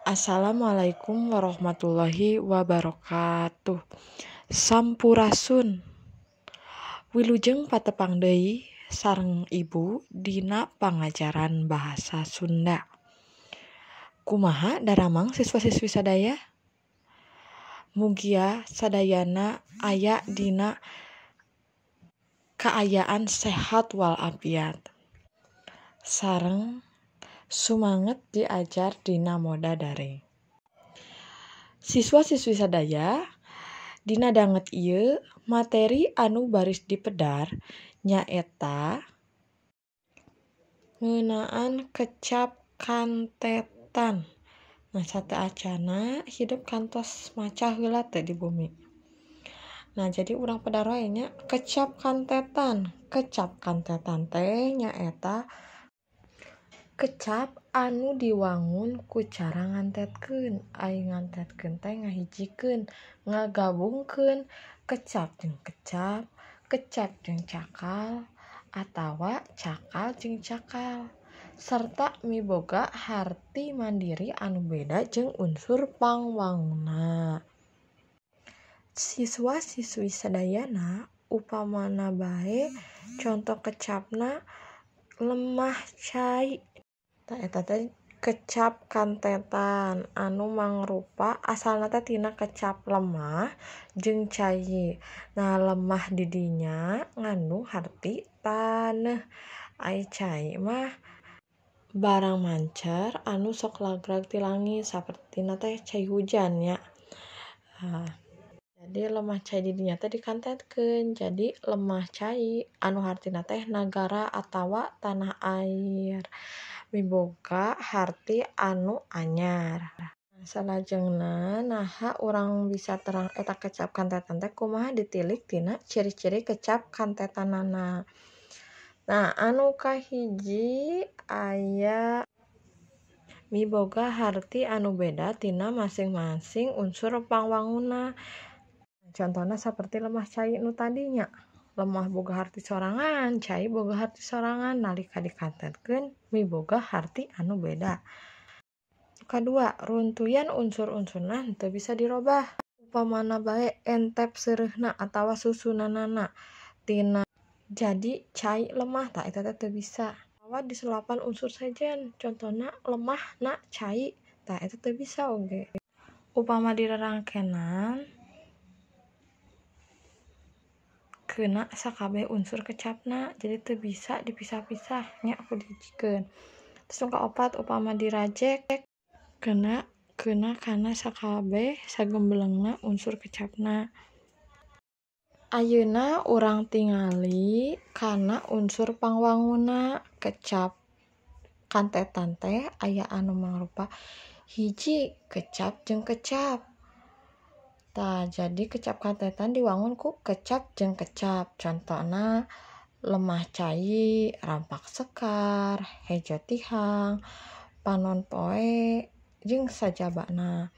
Assalamualaikum warahmatullahi wabarakatuh. Sampurasun. Wilujeng patepang deui sareng Ibu dina pangajaran bahasa Sunda. Kumaha daramang siswa-siswi sadaya? Mugia sadayana aya dina kaayaan sehat walafiat. Sareng sumanget diajar dina moda daring. Siswa-siswi sadaya, dina danget ieu materi anu baris dipedar nyaeta ngeunaan kecap kantetan. Nah, sateacana hidup kantos maca heula teh di bumi. Nah, jadi urang pedar wae nya kecap kantetan. Kecap kantetan teh nyaeta kecap anu diwangun ku cara ngantetkeun. Ai ngantetkeun teh ngahijikeun, ngagabungkeun kecap jeung kecap, kecap jeung cakal, atawa cakal jeung cakal. Serta miboga harti mandiri anu beda jeung unsur pangwangunna. Siswa-siswi sadayana upamana bae conto kecapna lemah cai. Tah eta teh kecap kantetan anu mangrupa asalna teh tina kecap lemah jeung cai. Nah, lemah di dinya ngandung harti taneuh. Ai cai mah barang mancer anu sok lagrag ti langit sapertina teh cai hujan nya. Jadi lemah cai di dinya teh dikantetkeun jadi lemah cai anu hartina teh nagara atawa tanah air. Miboga harti anu anyar. Salajengna naha urang bisa terang eta kecap kantetan teh kumaha ditilik tina ciri-ciri kecap kantetanana. Nah, anu kahiji aya miboga harti anu beda tina masing-masing unsur pangwangunna. Contona saperti lemah cai nu tadinya. Lemah boga harti sorangan, cai boga harti sorangan, nalika dikantetkeun miboga harti anu beda. Kadua, runtuyan unsur-unsurna henteu bisa dirobah. Upamana bae entep seureuna atawa susunanana tina jadi cai lemah tah eta teh teu bisa. Atawa disulapan unsur sejen, contona lemah na cai tah eta teu bisa oge. Upama dirarangkenan keuna sakabeh unsur kecapna jadi teu bisa dipisah-pisah nya kudu dijikeun. Terus nu kaopat upama dirajek keuna kana sakabeh sagembelengna unsur kecapna. Ayeuna urang tingali kana unsur pangwangunna kecap kantetan teh aya anu mangrupa hiji kecap jeung kecap. Tah, jadi kecap kantetan diwangun ku kecap jeung kecap. Contona lemah cai, rampak sekar, hejo tihang, panon poe jeung sajabana.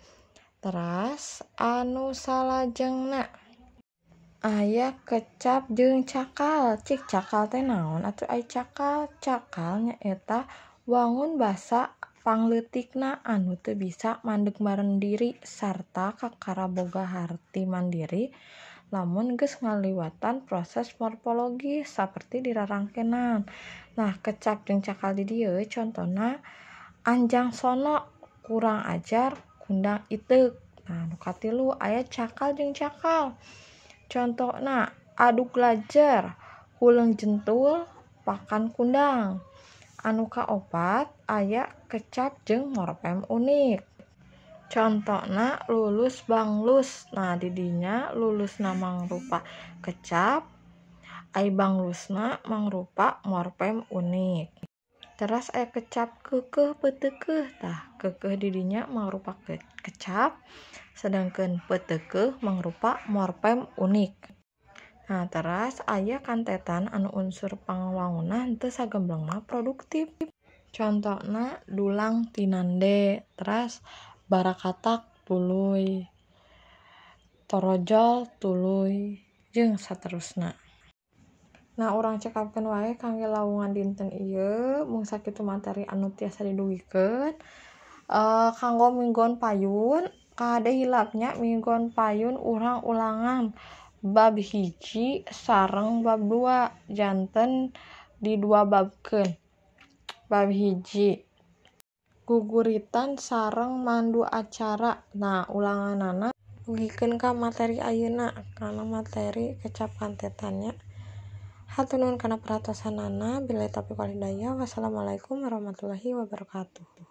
Teras anu salajengna aya kecap jeung cakal. Cik cakal teh naon atuh ai cakal? Cakal nyaeta wangun basa pangleutikna anu teu bisa mandeg marendiri sarta kakara boga harti mandiri lamun geus ngaliwatan proses morfologis saperti dirarangkenan. Nah, kecap jeung cakal di dieu contona anjang sono, kurang ajar, kundang iteuk. Nah, nu katilu aya cakal jeung cakal. Contona aduk lajer, huleung jentul, pakan kundang. Anu kaopat aya kecap jeung morfem unik. Contona lulus banglus. Nah, di dinya lulusna mangrupa kecap, ai banglusna mangrupa morfem unik. Teras aya kecap keukeuh peuteukeuh. Tah, keukeuh di dinya mangrupa kecap, sedangkeun peuteukeuh mangrupa morfem unik. Nah, teras aya kantetan anu unsur pangwangunna henteu sagemblengna produktif. Contona dulang tinande, teras barakatak tuluy, torojol tuluy, jeung saterusna. Nah, urang cekapkeun wae kangge lawungan dinten ieu mung sakitu materi anu tiasa didugikeun. Kanggo minggon payun kada hilapnya minggon payun urang ulangan bab 1 sareng bab 2 janten di 2 babkeun. Bab 1 guguritan sareng mandu acara. Nah ulanganana dugikeun ka materi ayeuna kana materi kecap kantetannya. Hatur nuhun kana perhatosanana. Billahi taufiq wal hidayah. Wassalamualaikum warahmatullahi wabarakatuh.